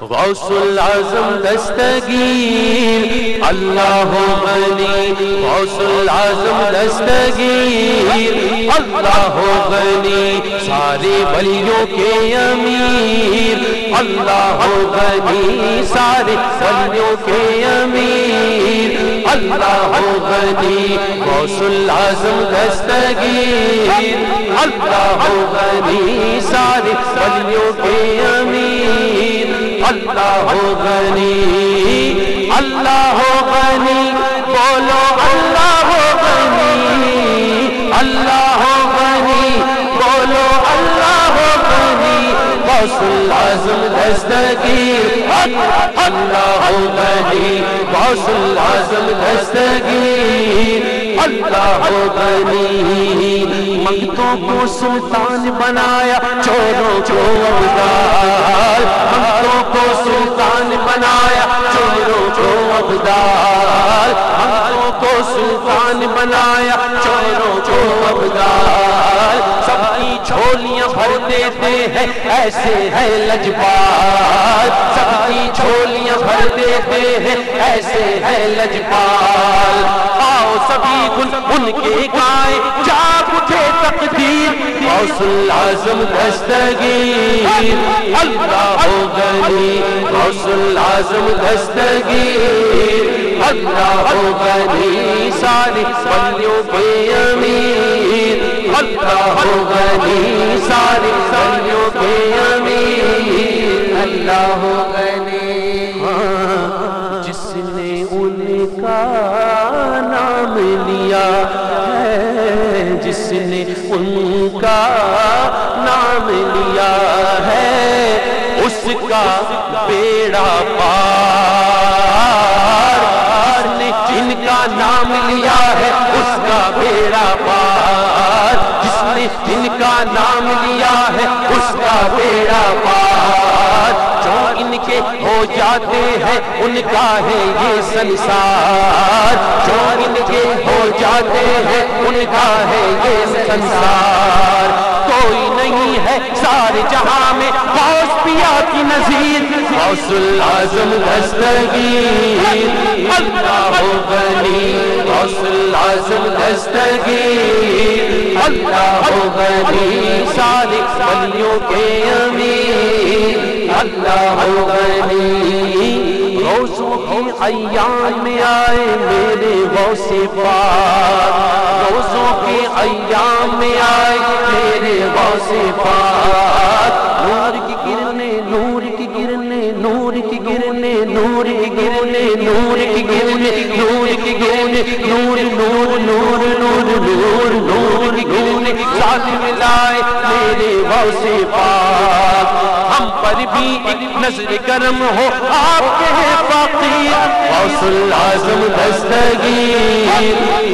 غوث العظم دستگیر اللہ غنی، غوث العظم دستگیر اللہ غنی، سارے ولیوں کے امیر اللہ غنی، سارے ولیوں کے امیر اللہ غنی، غوث العظم دستگیر اللہ غنی، سارے ولیوں کے امیر اللہ غنی، اللہ غنی، بولو اللہ غنی، اللہ غنی، بولو اللہ غنی، غوث العظم دستگیر اللہ غنی، غوث العظم دستگیر اللہ غنی، منگتوں کو سلطان بنایا چوروں کو ابدال، منگتوں کو سلطان بنایا چوروں کو ابدال، منگتوں کو سلطان بنایا چوروں کو ابدال، سب کی جھولیاں بھر دیتے ہیں ایسے ہے لجپال، سب کی جھولیاں بھر دیتے ہیں ایسے ہے لجپال، آؤ سبھی گل ان کے گائیں جاگ اٹھے تقدیر، غوث العظم دستگیر اللہ غنی، غوث العظم دستگیر اللہ غنی، سارے ولیوں کے امیر اللہ غنی، سارے ولیوں کے امیر اللہ غنی، جس نے ان کا نام لیا ہے، جس نے ان کا نام لیا ہے اس کا بیڑا پار، جس نے جن کا نام لیا ہے اس کا بیڑا پار، جس نے جن کا نام لیا ہے اس کا بیڑا پار، جو ان کے ہو جاتے ہیں ان کا ہے یہ سنسار، جو ان کے ہو جاتے ہیں ان کا ہے یہ سنسار، کوئی نہیں ہے سارے جہاں میں غوث پیا کی نظیر، غوث العظم دستگیر اللہ غنی، غوث العظم دستگیر اللہ غنی، سارے ولیوں کے امیر اللہ غنی، روزوں کے ایام میں آئے میرے غوث پاک، روزوں کے ایام میں آئے میرے غوث پاک، نور کی گرنے نور کی گرنے نور کی گرنے نور کی گرنے نور کی گرنے نور کی گرنے نور نور نور نور نور نور کی گرنے ساتھ ملائے میرے غوث پاک، ہم پر بھی ایک نظر کرم ہو آپ کے فقیر، غوث العظم دستگیر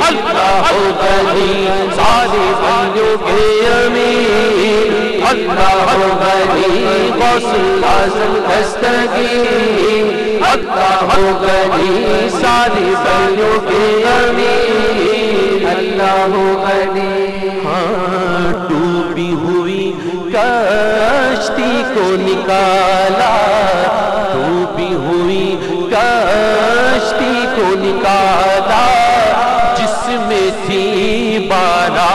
اللہ غنی، سارے ولیوں کے امیر اللہ غنی، غوث العظم دستگیر اللہ غنی، سارے ولیوں کے امیر اللہ غنی، ڈوبی ہوئی کشتی کو نکالا، ڈوبی ہوئی کشتی کو نکالا، جس میں تھی بارات،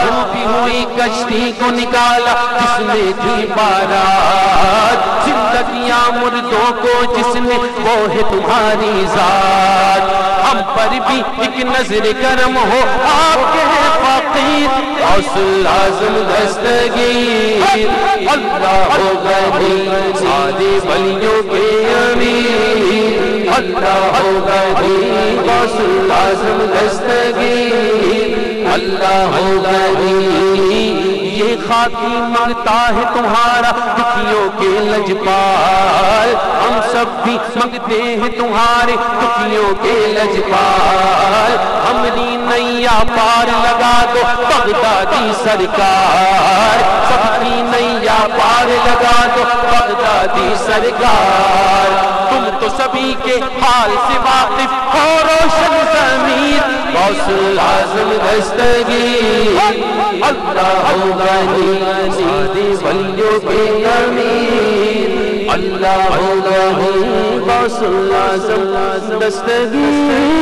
ڈوبی ہوئی کشتی کو نکالا جس میں تھی بارات، زندگیاں مردوں کو جس نے وہ ہے تمہاری ذات، ہم پر بھی ایک نظر کرم ہو آپ کے ہیں فقیر، غوث العظم دستگیر اللہ غنی، سارے ولیوں کے امیر اللہ غنی، غوث العظم دستگیر اللہ غنی، یہ خاکی مانگتا ہے تمہارا دکھیوں کے لجپال، ہم سب بھی مانگتے ہیں تمہارے دکھیوں کے لجپال، ہماری نیا پار لگا دو بغدادی سرکار، سب کی نیا پار لگا دو بغدادی سرکار، تم تو سبھی کے حال سے واقف ہو روشن ضمیر، غوث العظم دستگیر اللہ غنی، سارے ولیوں کے امیر اللہ غوث الاعظم دستگیر